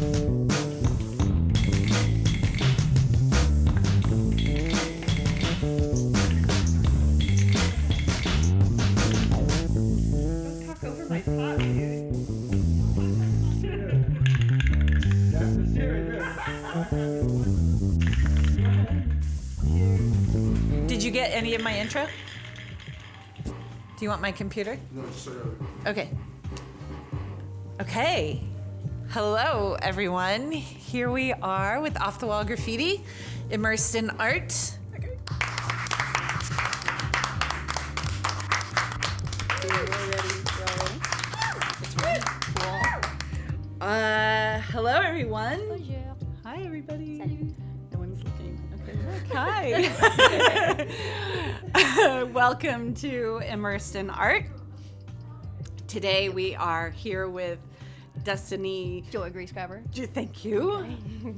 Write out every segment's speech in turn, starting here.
Over my pot, dude. Did you get any of my intro? Do you want my computer? No, just Okay. Okay. Hello, everyone. Here we are with Off the Wall Graffiti, immersed in art. Hello, everyone. Bonjour. Hi, everybody. Salut. No one's looking. Okay, look. Hi. Welcome to Immersed in Art. Today we are here with Destiny. Joy Grease Grabber. Thank you.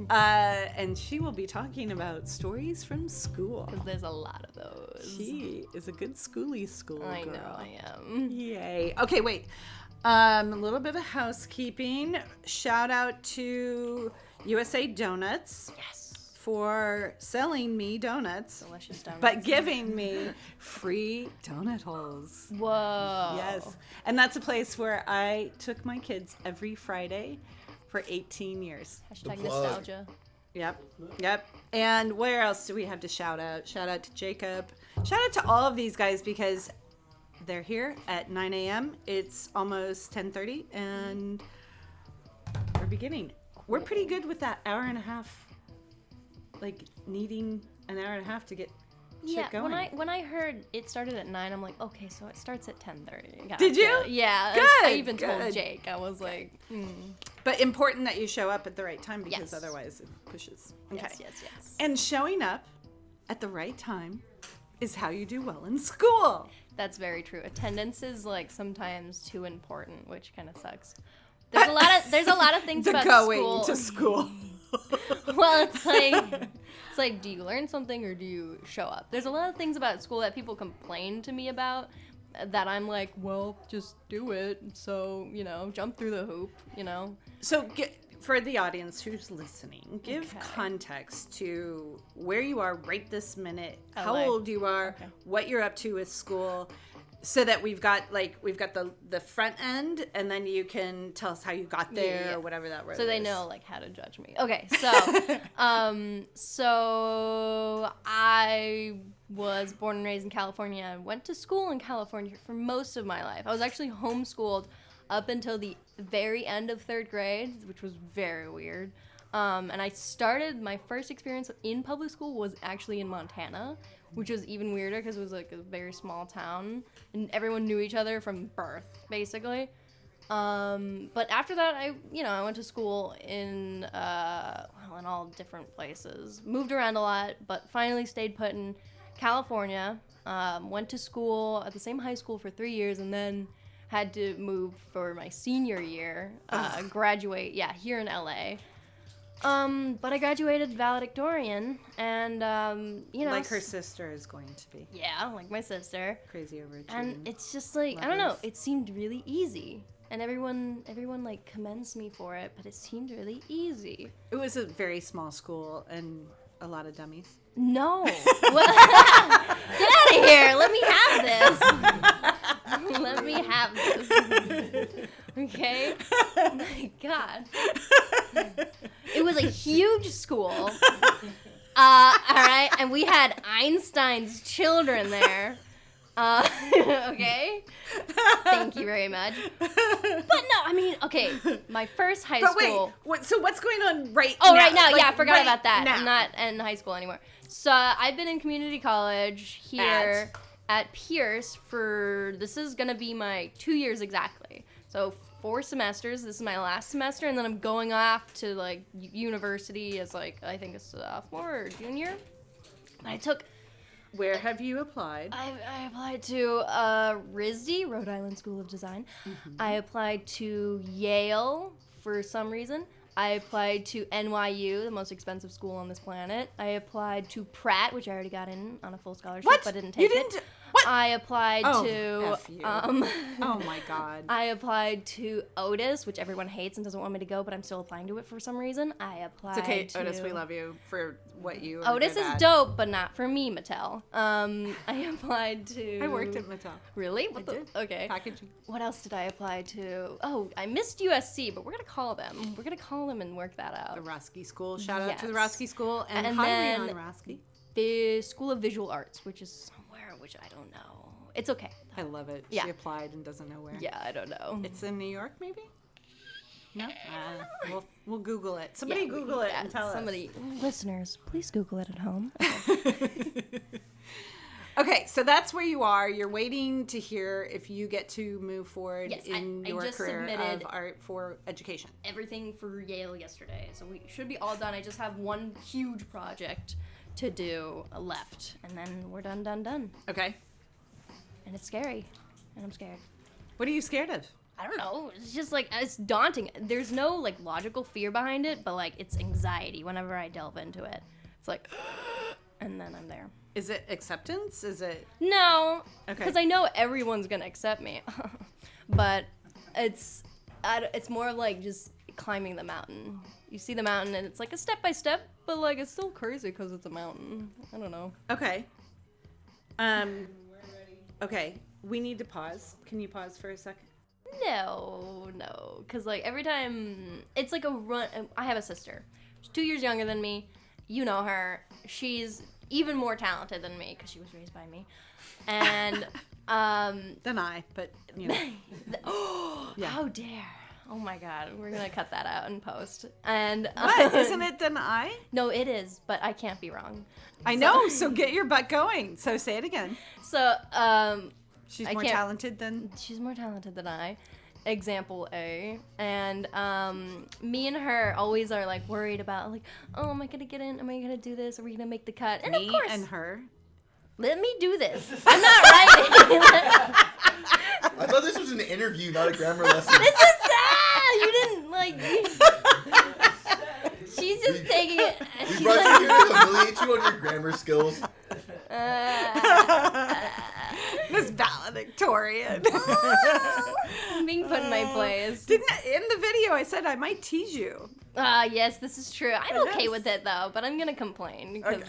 And she will be talking about stories from school. Because there's a lot of those. She is a good schooly school I girl. know I am. Yay. Okay, wait. A little bit of housekeeping. Shout out to USA Donuts. Yes. For selling me donuts. Delicious donuts. But giving me free donut holes. Whoa. Yes. And that's a place where I took my kids every Friday for 18 years. Hashtag nostalgia. Yep. And where else do we have to shout out? Shout out to Jacob. Shout out to all of these guys because they're here at 9 a.m. It's almost 10:30 and we're beginning. We're pretty good with that hour and a half, like needing an hour and a half to get shit going. When I heard it started at 9, I'm like, okay, so it starts at 10:30. Gotcha. Did you? Yeah. Good, I even told good. Jake. I was like, But important that you show up at the right time because Yes. otherwise it pushes. Okay. Yes. And showing up at the right time is how you do well in school. That's very true. Attendance is like sometimes too important, which kind of sucks. There's a lot of things The about going school. to school. Well, it's like, do you learn something or do you show up? There's a lot of things about school that people complain to me about that I'm like, well, just do it. So, jump through the hoop, So for the audience who's listening, give Okay. context to where you are right this minute, how LA. old you are, Okay. what you're up to with school, so that we've got the front end, and then you can tell us how you got there Yeah. or whatever that word is. So they know like how to judge me. Okay, so so I was born and raised in California. I went to school in California for most of my life. I was actually homeschooled up until the very end of 3rd grade, which was very weird. And I started, my first experience in public school was actually in Montana, which was even weirder because it was like a very small town and everyone knew each other from birth, basically. But after that, I went to school in all different places. Moved around a lot, but finally stayed put in California. Went to school at the same high school for 3 years and then had to move for my senior year, graduate, here in LA. But I graduated valedictorian and, like her sister is going to be. Yeah, like my sister. Crazy overachieving. And it's just like, I don't know, it seemed really easy. And everyone like commends me for it, but it seemed really easy. It was a very small school and a lot of dummies. No. Get out of here. Let me have this. Let me have this. Okay? Oh my God. It was a huge school. All right? And we had Einstein's children there. Okay? Thank you very much. But no, I mean, okay, my first high school. Wait, so what's going on right now? Oh, right now, Like, I forgot right about that. now. I'm not in high school anymore. So I've been in community college here at Pierce this is going to be my 2 years exactly. So 4 semesters. This is my last semester, and then I'm going off to, like, university as, like, I think a sophomore or junior. I took... Where have you applied? I applied to RISD, Rhode Island School of Design. Mm-hmm. I applied to Yale for some reason. I applied to NYU, the most expensive school on this planet. I applied to Pratt, which I already got in on a full scholarship, but didn't take it. What? I applied to F you. Oh my God. I applied to Otis, which everyone hates and doesn't want me to go, but I'm still applying to it for some reason. I applied It's okay, to... Otis, we love you for what you are Otis good is at. dope, but not for me, Mattel. I applied to... I worked at Mattel. Really? I did. Okay. Packaging. What else did I apply to? Oh, I missed USC, but we're going to call them. We're going to call them and work that out. The Roski School. Shout out to the Yes. Roski School. And And hi, then- Rihanna Roski. The School of Visual Arts, which is somewhere, which I don't know. It's okay. I love it. Yeah. She applied and doesn't know where. Yeah, I don't know. It's in New York, maybe? No? We'll Google it. Somebody Google it and tell Somebody, listeners, please Google it at home. us. Okay, so that's where you are. You're waiting to hear if you get to move forward Yes, in I your just career submitted of art for education. Everything for Yale yesterday, so we should be all done. I just have one huge project to do left, and then we're done. Okay. And it's scary, and I'm scared. What are you scared of? I don't know. It's just like, it's daunting. There's no like logical fear behind it, but like it's anxiety whenever I delve into it. It's like, and then I'm there. Is it acceptance? Is it... No, Okay. because I know everyone's gonna accept me, but it's more of like just climbing the mountain. You see the mountain, and it's like a step by step, but like it's still crazy because it's a mountain. I don't know. Okay. Okay. We need to pause. Can you pause for a second? No, because like every time it's like a run. I have a sister. She's 2 years younger than me. You know her. She's even more talented than me because she was raised by me. And Than I, but you know. Yeah. How dare! Oh my God, we're gonna cut that out in post. And What? Isn't it than I? No, it is, but I can't be wrong. I know. So get your butt going. So say it again. So She's I more can't- talented than... she's more talented than I. Example A. And me and her always are like worried about like, oh, am I gonna get in? Am I gonna do this? Are we gonna make the cut? And Me of course, and her. let me do this. I'm not writing. I thought this was an interview, not a grammar lesson. This is sad. You didn't like. She's just taking it. We She's brought like, you here to humiliate you on your grammar skills. Miss Valedictorian. I'm being put in my place. Didn't in the video I said I might tease you. Yes, this is true. I'm okay with it though, but I'm gonna complain because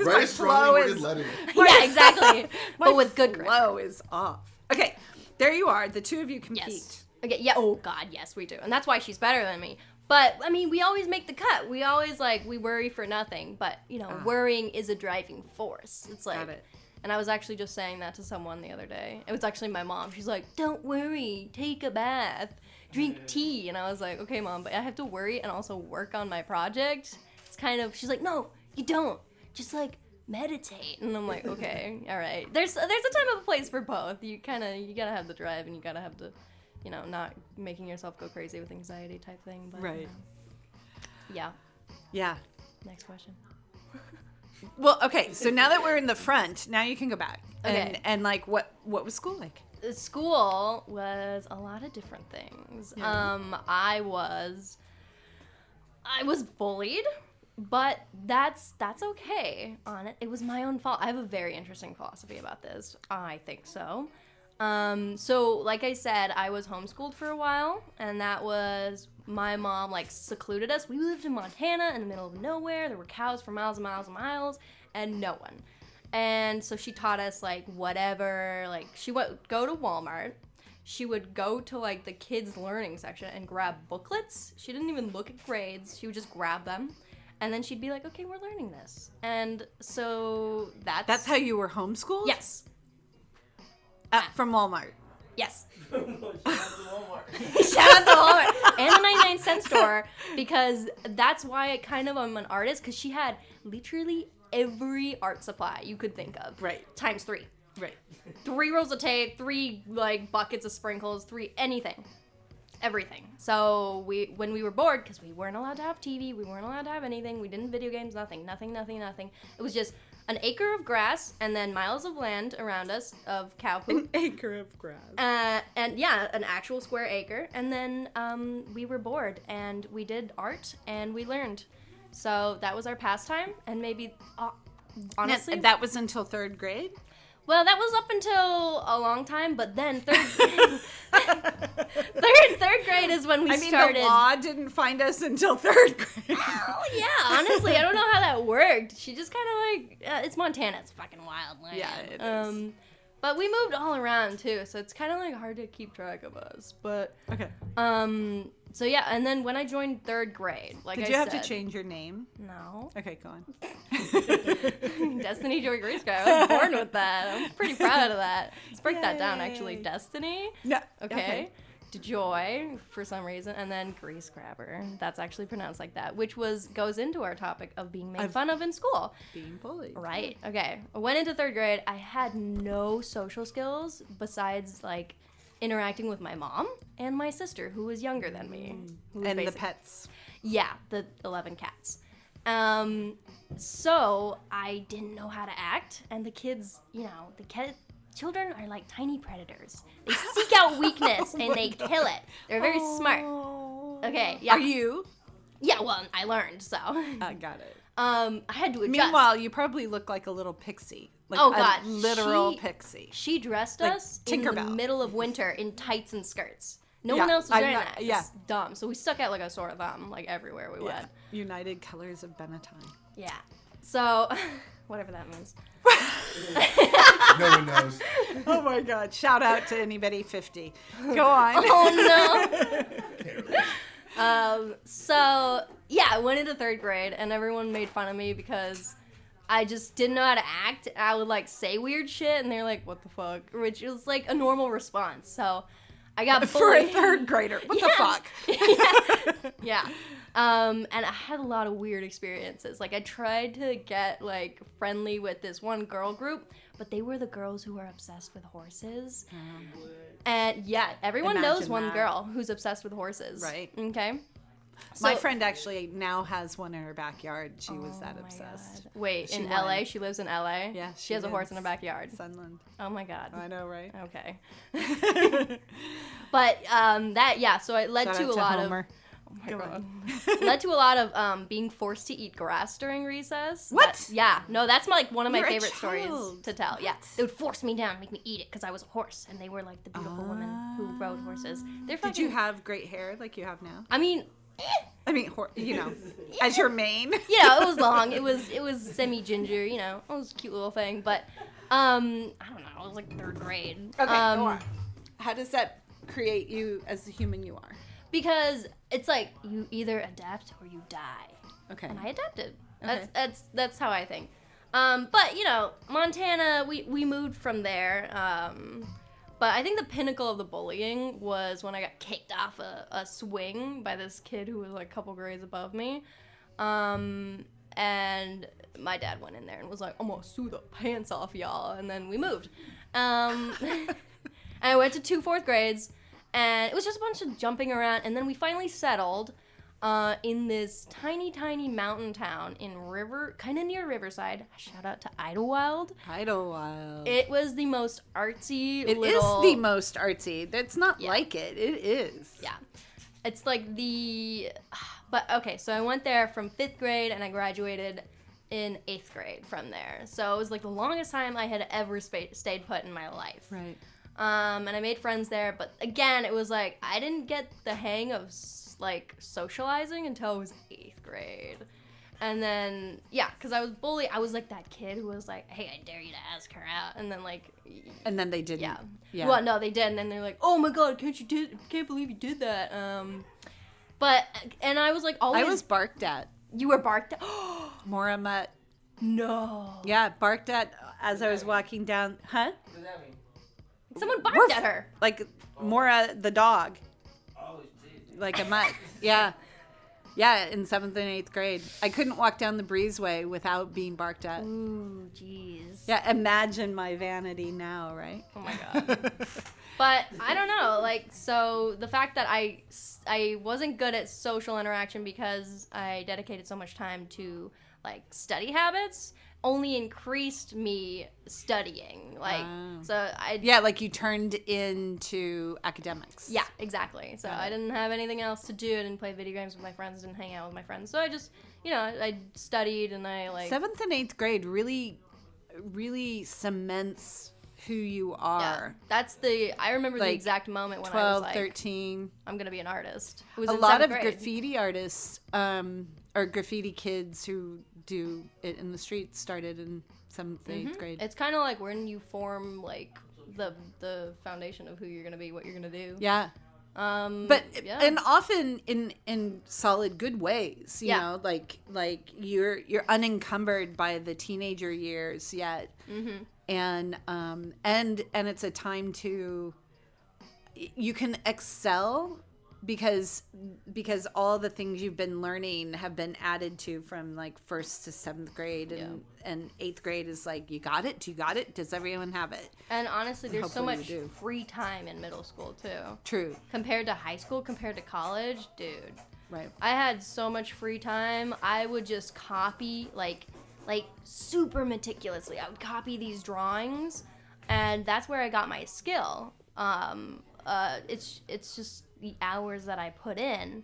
Write a strongly worded letter. yeah, exactly. My But with good grammar. flow is off. Okay, there you are. The two of you compete. Yes. Okay. Yeah. Oh God. Yes, we do, and that's why she's better than me. But I mean, we always make the cut. We always we worry for nothing. But you know, worrying is a driving force. It's like. Got it. And I was actually just saying that to someone the other day. It was actually my mom. She's like, "Don't worry. Take a bath. Drink tea." And I was like, "Okay, Mom, but I have to worry and also work on my project." It's kind of. She's like, "No, you don't. Just meditate." And I'm like, "Okay, all right." There's a time and a place for both. You gotta have the drive and you gotta have the, not making yourself go crazy with anxiety type thing. But, Right. Yeah. Yeah. Next question. Well, okay. So now that we're in the front, now you can go back. Okay. And what was school like? School was a lot of different things. Yeah. I was bullied, but that's okay on it. It was my own fault. I have a very interesting philosophy about this. I think so. So like I said, I was homeschooled for a while, and that was my mom secluded us. We lived in Montana in the middle of nowhere. There were cows for miles and miles and miles, and no one. And so she taught us whatever. She would go to Walmart. She would go to the kids learning section and grab booklets. She didn't even look at grades. She would just grab them. And then she'd be like, "Okay, we're learning this." And so That's how you were homeschooled? Yes. From Walmart. Yes. Shout out to Walmart. Shout out to Walmart and the 99-cent store, because that's why I'm an artist, because she had literally every art supply you could think of. Right. Times 3. Right. 3 rolls of tape, 3 buckets of sprinkles, 3 anything. Everything. So when we were bored, because we weren't allowed to have TV, we weren't allowed to have anything, we didn't video games, nothing. It was just an acre of grass and then miles of land around us of cow poop. An acre of grass. And yeah, an actual square acre. And then we were bored and we did art and we learned. So that was our pastime. And maybe, honestly. That was until 3rd grade? Well, that was up until a long time, but then third grade is when we started. the law didn't find us until 3rd grade. Well, yeah, honestly, I don't know how that worked. She just kind of like, it's Montana, it's fucking wild land. Yeah, it is. But we moved all around too, so it's kind of like hard to keep track of us. But Okay. so yeah, and then when I joined 3rd grade, like Did I you have said, to change your name? No. Okay, go on. Destiny Joy Grace guy. I was born with that. I'm pretty proud of that. Let's break that down, actually. Yay. Destiny. No. Okay. Joy, for some reason, and then Grease Grabber. That's actually pronounced like that, which goes into our topic of being made fun of in school. Being bullied. Right. Okay. I went into 3rd grade. I had no social skills besides like interacting with my mom and my sister, who was younger than me. And the pets. Yeah, the 11 cats. So I didn't know how to act, and the kids, children are like tiny predators. They seek out weakness and they kill it. They're very smart. Okay, yeah. Are you? Yeah, well, I learned, so. I got it. I had to adjust. Meanwhile, you probably look like a little pixie. Like Oh, God. a literal pixie. She dressed Like us in the Tinkerbell. middle of winter in tights and skirts. No Yeah, one else was I'm wearing not- that. yeah. It's dumb. So we stuck out like a sore thumb, like everywhere we went. United Colors of Benetton. Yeah. So, whatever that means. No one knows. Oh my God. Shout out to anybody 50. Go on. Oh no. So yeah, I went into 3rd grade and everyone made fun of me because I just didn't know how to act. I would like say weird shit and they're like, "What the fuck?" Which is like a normal response. So I got For a bullied. 3rd grader. What the fuck? Yeah. And I had a lot of weird experiences. Like, I tried to get, like, friendly with this one girl group, but they were the girls who were obsessed with horses. And, yeah, everyone knows Imagine one that. girl who's obsessed with horses. Right. Okay? My So- friend actually now has one in her backyard. She was that Oh my obsessed. God. Wait, She in won. LA? She lives in LA? Yeah. She has a horse in her backyard. Sunland. Oh, my God. I know, right? Okay. But, so it led Shout to out a lot Homer. of... Oh my Go God. on. Led to a lot of being forced to eat grass during recess. What? No, that's like one of my You're a favorite stories child. to tell. Yeah, they would force me down, make me eat it because I was a horse, and they were like the beautiful women who rode horses. They're fucking, Did you have great hair like you have now? I mean, I mean, as your mane. it was long. It was semi ginger. It was a cute little thing. But I don't know. It was like 3rd grade. Okay, go on. How does that create you as the human you are? Because it's like you either adapt or you die. Okay. And I adapted. Okay. That's how I think. But Montana, we moved from there. But I think the pinnacle of the bullying was when I got kicked off a swing by this kid who was like a couple grades above me. And my dad went in there and was like, "I'm gonna sue the pants off y'all," and then we moved. And I went to 2 4th grades. And it was just a bunch of jumping around. And then we finally settled in this tiny, tiny mountain town in kind of near Riverside. Shout out to Idlewild. Idlewild. It was the most artsy It little... is the most artsy. That's not Yeah. like it. It is. Yeah. It's like But, okay, so I went there from 5th grade, and I graduated in 8th grade from there. So it was like the longest time I had ever stayed put in my life. Right. And I made friends there, but again, it was like I didn't get the hang of like socializing until I was 8th grade. And then because I was bullied, I was like that kid who was like, "Hey, I dare you to ask her out," and then like, And then they didn't. yeah. Well, no, they didn't, and they're like, "Oh my God, can't believe you did that." And I was like, always. I was barked at. You were barked at. Mora Mutt. No. Yeah, barked at as I was walking down. Huh? What does that mean? Someone barked at her. Like Mora the dog. Oh, geez. Like a mutt. Yeah. Yeah, in 7th and 8th grade. I couldn't walk down the breezeway without being barked at. Ooh, jeez. Yeah, imagine my vanity now, right? Oh my God. But I don't know, like, so the fact that I wasn't good at social interaction because I dedicated so much time to, like, study habits only increased me studying. Like, so I... Yeah, like you turned into academics. Yeah, exactly. So I didn't have anything else to do. I didn't play video games with my friends, didn't hang out with my friends. So I just, I studied and I, like... 7th and 8th grade really cements who you Yeah. are. I remember the Like, exact moment when 12, I was like, 13. I'm going to be an artist. It was A in lot 7th of grade. graffiti artists or graffiti kids who do it in the streets started in 7th, 8th grade. It's kind of like when you form like the foundation of who you're going to be, what you're going to do. Yeah. But and often in solid good ways, you know, like you're unencumbered by the teenager years yet, and it's a time to you can excel because all the things you've been learning have been added to from like 1st to 7th grade, and 8th grade is like, you got it? Do you got it? Does everyone have it? And honestly, there's so Hopefully much you do. free time in middle school too. True. Compared to high school, compared to college, dude. Right. I had so much free time. I would just copy like super meticulously. I would copy these drawings, and that's where I got my skill. It's just the hours that I put in.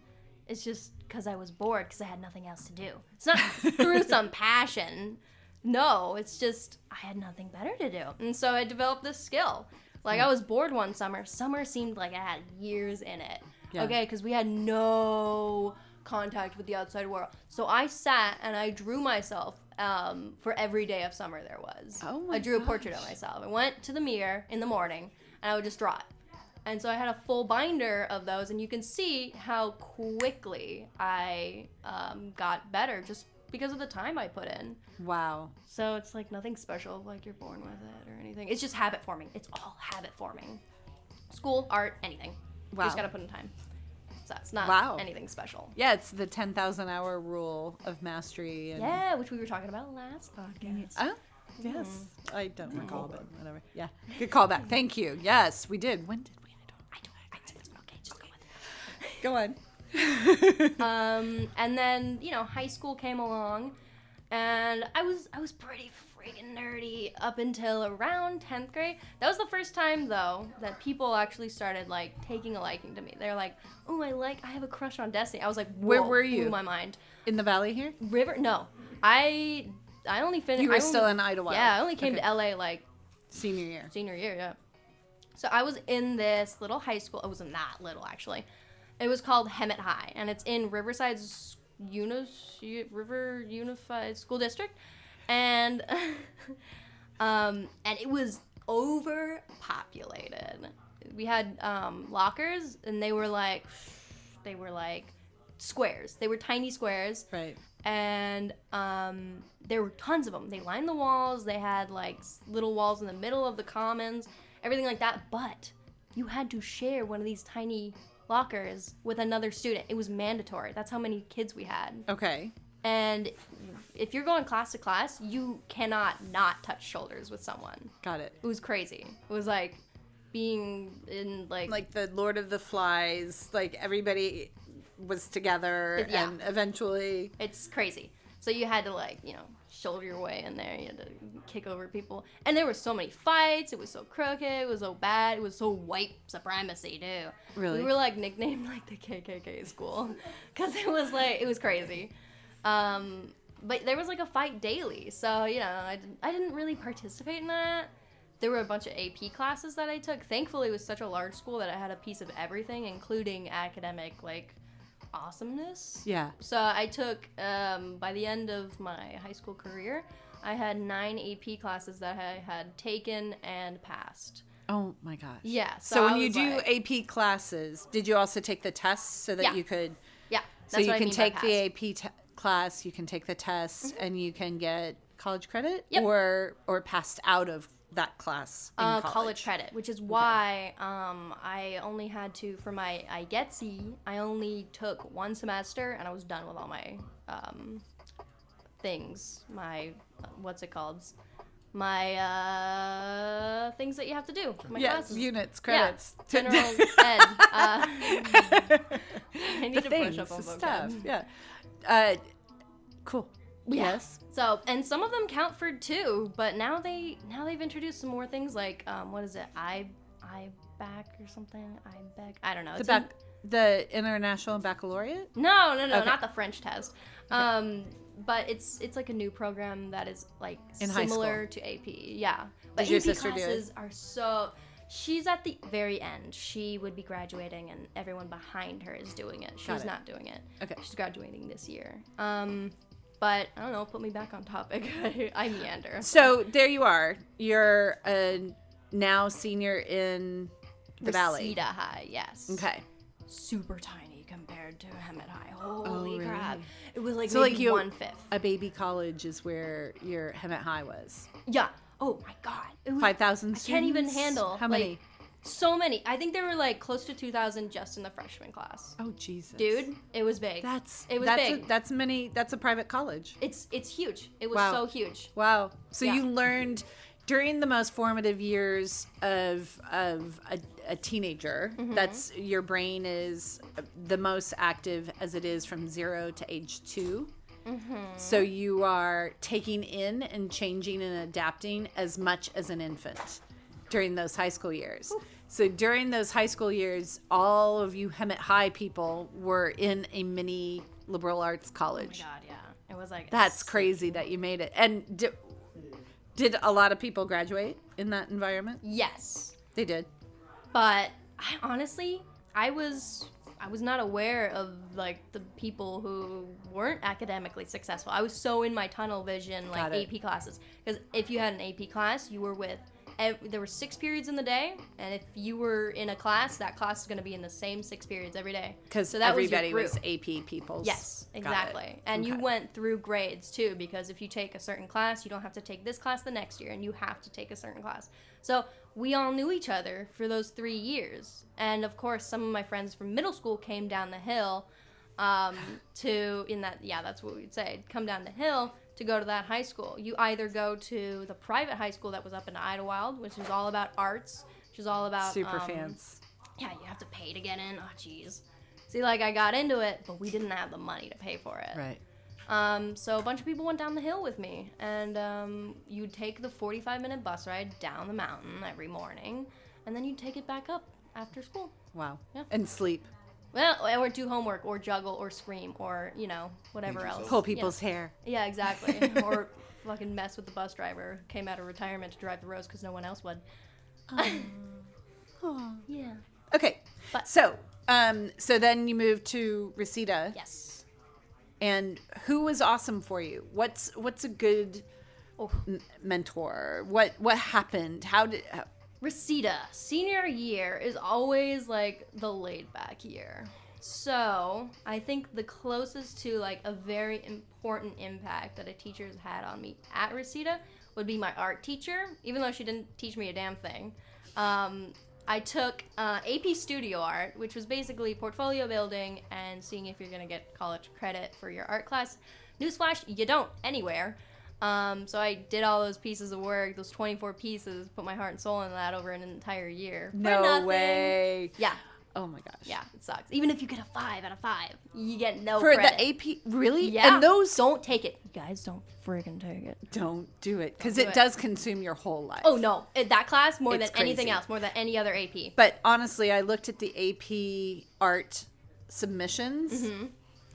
It's just because I was bored because I had nothing else to do. It's not through some passion. No, it's just I had nothing better to do. And so I developed this skill. Like, I was bored one summer. Summer seemed like I had years in it. Yeah. Okay, because we had no contact with the outside world. So I sat and I drew myself for every day of summer there was. Oh my I drew a portrait gosh. of myself. I went to the mirror in the morning and I would just draw it. And so I had a full binder of those, and you can see how quickly I got better just because of the time I put in. Wow. So it's like nothing special, like you're born with it or anything. It's just habit forming. It's all habit forming. School, art, anything. Wow. You just gotta put in time. So it's not Wow. anything special. Yeah, it's the 10,000 hour rule of mastery. And Yeah, which we were talking about last podcast. Oh, yes. I don't recall, but whatever. Yeah. Good callback. Thank you. Yes, we did. When did we? Okay, just go with it. Go on. And then, high school came along, and I was pretty freaking nerdy up until around 10th grade. That was the first time, though, that people actually started, like, taking a liking to me. They're like, oh, I have a crush on Destiny. I was like, whoa, Where were you? blew my mind. In the valley here? River? No. I only finished... You were still in Idlewild. Yeah, I only came Okay. to LA, like, Senior year. senior year, yeah. So I was in this little high school. It wasn't that little, actually. It was called Hemet High, and it's in Riverside's River Unified School District, and it was overpopulated. We had lockers, and they were like squares. They were tiny squares, Right. and there were tons of them. They lined the walls. They had like little walls in the middle of the commons, everything like that. But you had to share one of these tiny lockers with another student. It was mandatory. That's how many kids we had. Okay. And if you're going class to class, you cannot not touch shoulders with someone. Got it. It was crazy. It was like being in Like the Lord of the Flies, like everybody was together Yeah. and eventually... It's crazy. So you had to shoulder your way in there. You had to kick over people. And there were so many fights. It was so crooked. It was so bad. It was so white supremacy, too. Really? We were nicknamed the KKK school because it was crazy. But there was a fight daily. So, I didn't really participate in that. There were a bunch of AP classes that I took. Thankfully, it was such a large school that I had a piece of everything, including academic, awesomeness. Yeah. So I took, by the end of my high school career, I had 9 AP classes that I had taken and passed. Oh my gosh. Yeah. So when I you was do AP classes, did you also take the tests so that Yeah. you could... Yeah. So That's you what I can mean by take the passed. AP class, you can take the test, and you can get college credit? Yep. Or passed out of that class in college credit, which is why I only had to, for my IGETC, I only took 1 semester, and I was done with all my things. My, what's it called? My things that you have to do. My classes. Units, credits. Yeah, general ed. I need to brush up on stuff. vocab. Yeah. Cool. Yeah. Yes. So, and some of them count for 2, but now they've introduced some more things like what is it? IBAC or something? IBEC? I don't know. The International Baccalaureate? No, Okay. not the French test. but it's like a new program that is like In high similar to AP. Yeah, but Did your AP sister do it? classes are so. She's at the very end. She would be graduating, and everyone behind her is doing it. She's not doing it. Okay. She's graduating this year. But I don't know. Put me back on topic. I meander. So there you are. You're a now senior in the Valley. Reseda High, yes. Okay. Super tiny compared to Hemet High. Holy really? crap! It was like So maybe like you, 1/5. a baby college is where your Hemet High was. Yeah. Oh my god. It was 5,000 I can't even students? handle. How like, many? So many. I think there were like close to 2,000 just in the freshman class. Oh Jesus, Dude, it was big. It was big. That's many. That's a private college. It's huge. It was Wow. so huge. Wow. So Yeah. you learned during the most formative years of a teenager. Mm-hmm. That's your brain is the most active as it is from 0 to age 2. Mm-hmm. So you are taking in and changing and adapting as much as an infant during those high school years. Ooh. So during those high school years, all of you Hemet High people were in a mini liberal arts Oh my college. god, yeah. It was like That's crazy that you made it. And did a lot of people graduate in that environment? Yes. They did. But I honestly, I was not aware of like the people who weren't academically successful. I was so in my tunnel vision, like Got it. AP classes. Because if you had an AP class, you were with. There were 6 periods in the day, and if you were in a class, that class is going to be in the same 6 periods every day. Because So that was your everybody group. was AP people. Yes, Got it. exactly. And you Okay. went through grades too, because if you take a certain class, you don't have to take this class the next year, and you have to take a certain class. So we all knew each other for those 3 years. And of course, some of my friends from middle school came down the hill that's what we'd say, come down the hill to go to that high school. You either go to the private high school that was up in Idlewild, which is all about arts, which is all about Super fans. yeah, you have to pay to get in. Oh, jeez. See, like, I got into it, but we didn't have the money to pay for it. Right. So a bunch of people went down the hill with me, and you'd take the 45-minute bus ride down the mountain every morning, and then you'd take it back up after school. Wow. Yeah. And sleep. Well, or do homework, or juggle, or scream, or, whatever Paint else. yourself. Pull people's hair. Yeah, exactly. Or fucking mess with the bus driver who came out of retirement to drive the roads because no one else would. Aw. Yeah. Okay. But- So then you moved to Reseda. Yes. And who was awesome for you? What's a good Oh. mentor? What happened? Reseda, senior year is always like the laid back year. So I think the closest to like a very important impact that a teacher's had on me at Reseda would be my art teacher, even though she didn't teach me a damn thing. I took AP Studio Art, which was basically portfolio building and seeing if you're going to get college credit for your art class. Newsflash, you don't anywhere. So I did all those pieces of work, those 24 pieces, put my heart and soul in that over an entire year. For No nothing. way. Yeah. Oh my gosh. Yeah, it sucks. Even if you get a 5 out of 5, you get no For credit. the AP, really? Yeah. And those Don't take it. You guys don't friggin' take it. don't do it because Don't it do it. does consume your whole life. Oh, no. That class, more It's than anything crazy. else, more than any other AP. But honestly, I looked at the AP art submissions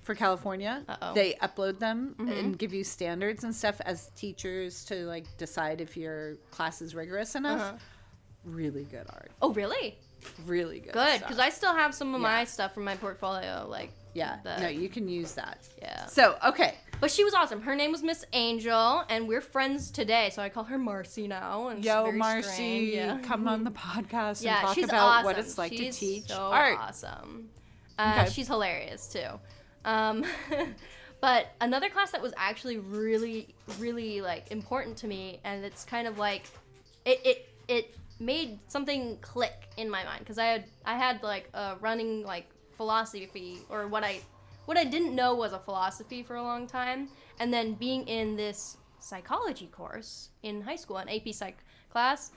for California. Uh-oh. They upload them and give you standards and stuff as teachers to like decide if your class is rigorous enough. Really good art. Oh, really? Really good. Good, stuff. because I still have some of my Yeah. stuff from my portfolio. Like, Yeah. No, you can use that. Yeah. So, okay. But she was awesome. Her name was Miss Angel, and we're friends today, so I call her Marcy now. And it's Yo, very Marcy, strange, yeah. come on the podcast Yeah, and talk she's about awesome. what it's like She's to teach so art. awesome. Okay. She's hilarious too. But another class that was actually really, really like important to me, and it's kind of like it made something click in my mind because I had like a running like philosophy or what I didn't know was a philosophy for a long time, and then being in this psychology course in high school, an AP Psych class,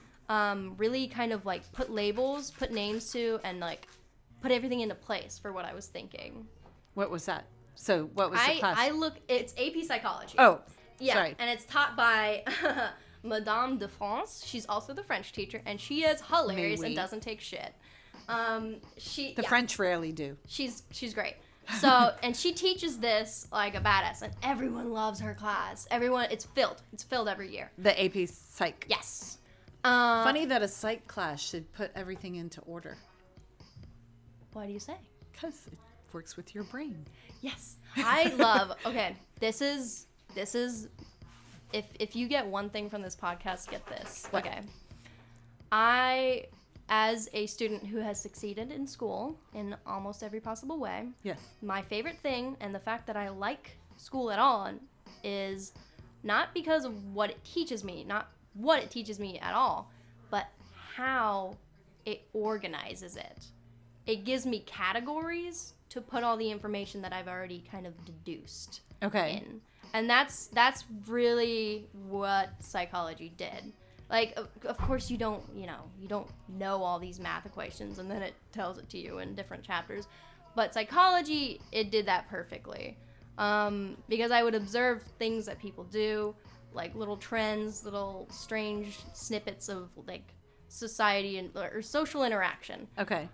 really kind of like put labels, put names to, and like put everything into place for what I was thinking. What was that? So, what was the class? It's AP Psychology. Oh, yeah, sorry. and it's taught by Madame de France. She's also the French teacher, and she is hilarious Mais oui. and doesn't take shit. The French rarely do. She's great. So, and she teaches this like a badass, and everyone loves her class. It's filled every year. The AP Psych. Yes. Funny that a psych class should put everything into order. Why do you say? Because it works with your brain. Yes. I love, okay, this is, if you get one thing from this podcast, get this. What? Okay. I, as a student who has succeeded in school in almost every possible way, Yes. my favorite thing and the fact that I like school at all is not because of what it teaches me, at all, but how it organizes it. It gives me categories to put all the information that I've already kind of deduced in. And that's really what psychology did. Like, of course you don't know all these math equations and then it tells it to you in different chapters. But psychology, it did that perfectly. Because I would observe things that people do, like little trends, little strange snippets of like society or social interaction. Okay.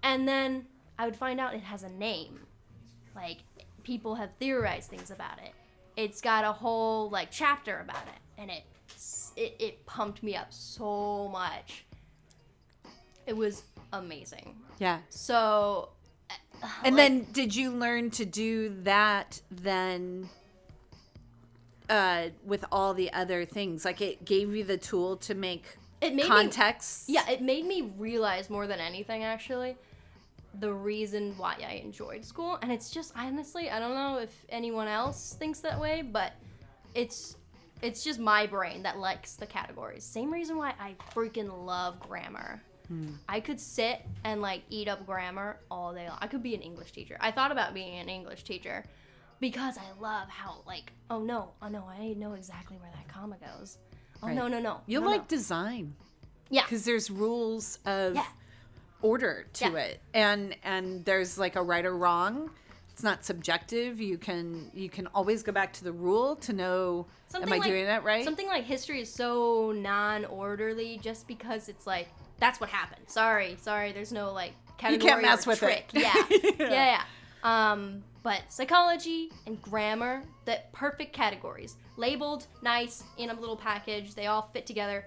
And then I would find out it has a name. Like, people have theorized things about it. It's got a whole like chapter about it, and it pumped me up so much. It was amazing. Yeah. So, and then did you learn to do that then with all the other things? Like, it gave you the tool to make context? It made me realize more than anything, actually, the reason why I enjoyed school. And it's just, honestly, I don't know if anyone else thinks that way, but it's just my brain that likes the categories. Same reason why I freaking love grammar. I could sit and like eat up grammar all day long. I could be an English teacher. I thought about being an English teacher because I love how like, oh no, I know exactly where that comma goes. Oh, right. No. You like design. Yeah. Because there's rules of order to it. And there's like a right or wrong. It's not subjective. You can always go back to the rule to know, am I doing that right? Something like history is so non-orderly just because it's like, that's what happened. Sorry. There's no like category you can't mess or with trick. It. Yeah. But psychology and grammar, the perfect categories. Labeled, nice, in a little package. They all fit together.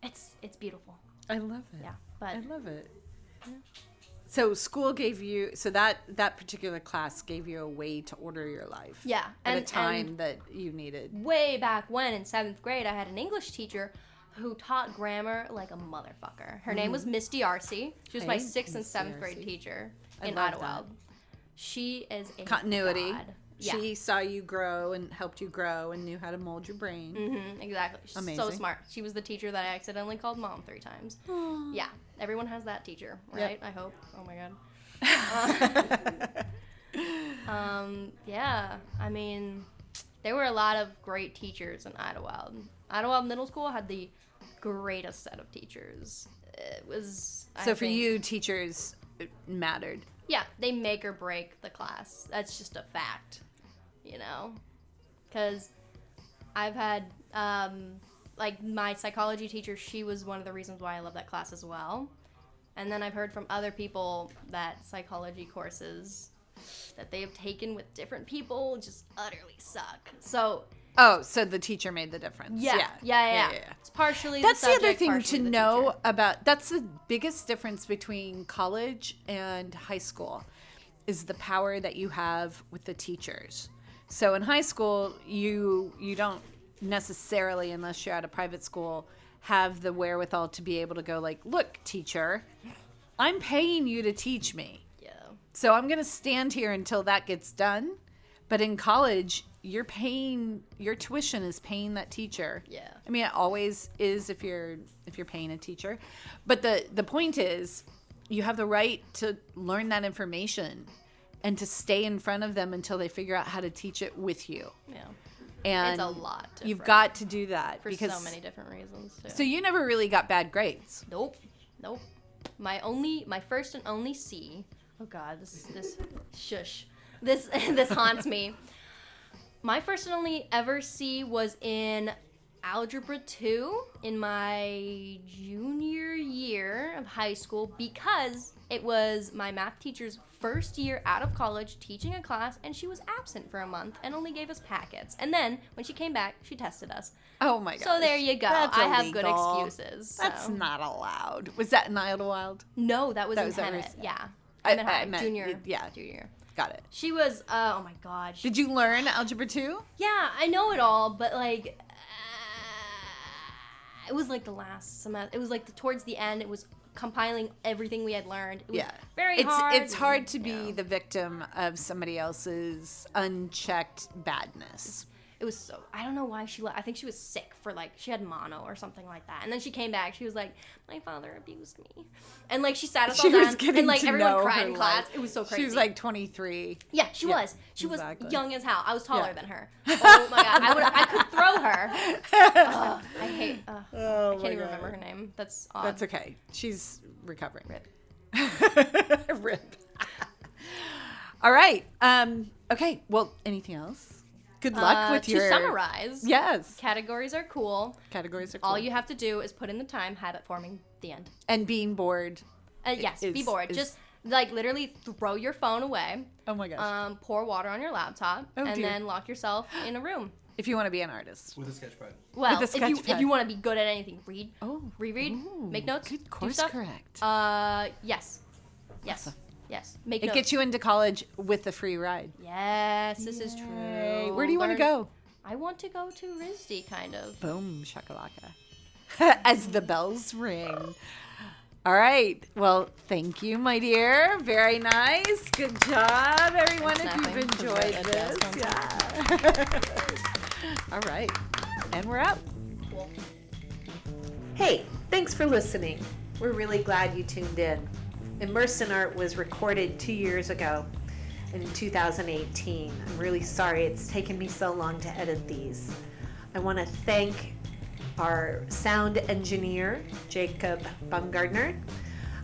It's beautiful. I love it. Yeah, but I love it. Yeah. So school gave you, that particular class gave you a way to order your life. Yeah. At a time that you needed. Way back when, in 7th grade, I had an English teacher who taught grammar like a motherfucker. Her name was Miss D'Arcy. She was my 6th and 7th grade teacher in Idlewild. She is a continuity. God. Yeah. She saw you grow and helped you grow and knew how to mold your brain. Mm-hmm, exactly. She's amazing. So smart. She was the teacher that I accidentally called mom 3 times. Yeah. Everyone has that teacher, right? Yep. I hope. Oh my God. Yeah. I mean, there were a lot of great teachers in Idlewild. Idlewild Middle School had the greatest set of teachers. It was... for you, teachers mattered. Yeah, they make or break the class. That's just a fact, you know? Because I've had, like, my psychology teacher, she was one of the reasons why I love that class as well. And then I've heard from other people that psychology courses that they have taken with different people just utterly suck. So... Oh, so the teacher made the difference. Yeah. It's partially that's the subject, the other thing partially to the know teacher. about. That's the biggest difference between college and high school is the power that you have with the teachers. So in high school, you don't necessarily, unless you're at a private school, have the wherewithal to be able to go like, look, teacher, I'm paying you to teach me. Yeah. So I'm going to stand here until that gets done. But in college, your tuition is paying that teacher. Yeah. I mean, it always is if you're paying a teacher. But the point is, you have the right to learn that information and to stay in front of them until they figure out how to teach it with you. Yeah. And it's a lot different. You've got to do that. For so many different reasons, too. So you never really got bad grades? Nope. My first and only C. Oh, God, this shush. This haunts me. My first and only ever C was in Algebra 2 in my junior year of high school because it was my math teacher's first year out of college teaching a class, and she was absent for a month and only gave us packets. And then when she came back, she tested us. Oh my god. So there you go. That's I have good illegal. excuses. So. That's not allowed. Was that in Idlewild? No, that was in was at Hemet. Reseda. Yeah. I Hemet meant- junior. yeah. Junior. Got it. She was, oh my god. Did you learn Algebra 2? Yeah, I know it all, but like, it was like the last semester. It was like towards the end. It was compiling everything we had learned. It was very hard. It's hard to be the victim of somebody else's unchecked badness. It was so, I don't know why she left. I think she was sick for like, she had mono or something like that. And then she came back. She was like, my father abused me. And like, she sat us all down. And like, everyone cried in class. It was so crazy. She was like 23. Yeah, she was. She exactly. was young as hell. I was taller than her. Oh my god, I could throw her. Ugh, I hate. I can't even remember her name. That's odd. That's okay. She's recovering. Rip. Rip. All right. Okay. Well, anything else? Good luck with your. To summarize. Yes. Categories are cool. Categories are cool. All you have to do is put in the time, habit forming, the end. And being bored. Yes, be bored. Just like literally throw your phone away. Oh my gosh. Pour water on your laptop, and dear. then lock yourself in a room. If you want to be an artist. With a sketch pad. Well, With a if sketch pad. you want to be good at anything, read, reread, Ooh, make notes, good do course stuff. correct. Yes. Awesome. Yes. Make It notes. gets you into college with a free ride. Yes, this is Yay. true. Where do you want to go? I want to go to Reseda, kind of. Boom, shakalaka. As the bells ring. All right. Well, thank you, my dear. Very nice. Good job, everyone, if you've enjoyed this. Yeah. All right. And we're out. Cool. Hey, thanks for listening. We're really glad you tuned in. Immersed in Art was recorded 2 years ago in 2018. I'm really sorry it's taken me so long to edit these. I want to thank our sound engineer, Jacob Baumgardner.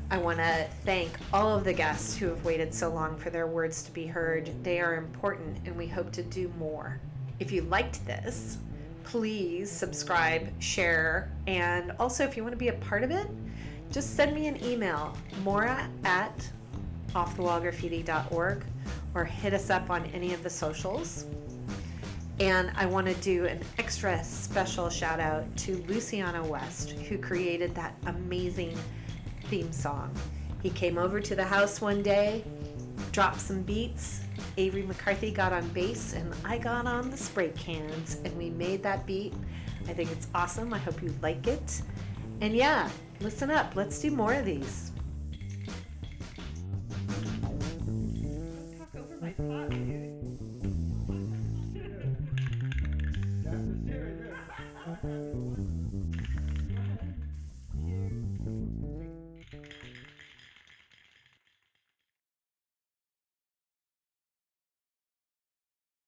I want to thank all of the guests who have waited so long for their words to be heard. They are important, and we hope to do more. If you liked this, please subscribe, share, and also if you want to be a part of it, just send me an email, maura@offthewallgraffiti.org, or hit us up on any of the socials. And I want to do an extra special shout out to Luciano West, who created that amazing theme song. He came over to the house one day, dropped some beats. Avery McCarthy got on bass, and I got on the spray cans, and we made that beat. I think it's awesome. I hope you like it. And yeah, listen up. Let's do more of these.